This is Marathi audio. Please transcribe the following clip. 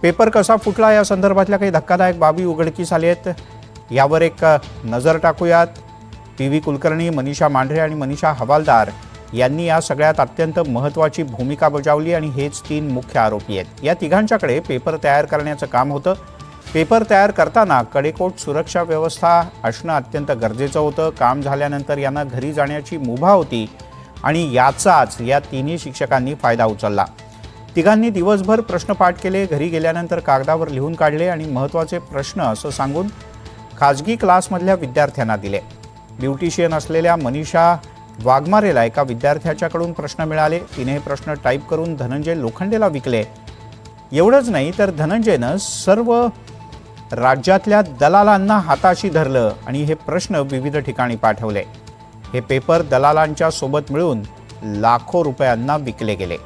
पेपर कसा फुटला या संदर्भातल्या काही धक्कादायक बाबी उघडकीस आल्या आहेत। यावर एक नजर टाकूयात। पी.व्ही. कुलकर्णी, मनीषा मांढरे आणि मनीषा हवालदार यांनी या सगळ्यात अत्यंत महत्त्वाची भूमिका बजावली आणि हेच 3 मुख्य आरोपी आहेत। या तिघांच्याकडे पेपर तयार करण्याचं काम होतं। पेपर तयार करताना कडेकोट सुरक्षा व्यवस्था असणं अत्यंत गरजेचं होतं। काम झाल्यानंतर यांना घरी जाण्याची मुभा होती आणि याचाच या तिन्ही शिक्षकांनी फायदा उचलला। तिघांनी दिवसभर प्रश्न पाठ केले, घरी गेल्यानंतर कागदावर लिहून काढले आणि महत्त्वाचे प्रश्न असं सांगून खाजगी क्लासमधल्या विद्यार्थ्यांना दिले। ब्युटिशियन असलेल्या मनीषा वाघमारेला एका विद्यार्थ्याच्याकडून प्रश्न मिळाले। तिने हे प्रश्न टाईप करून धनंजय लोखंडेला विकले। एवढंच नाही तर धनंजयनं सर्व राज्यातल्या दलालांना हाताशी धरलं आणि हे प्रश्न विविध ठिकाणी पाठवले। हे पेपर दलालांच्या सोबत मिळून लाखो रुपयांना विकले गेले।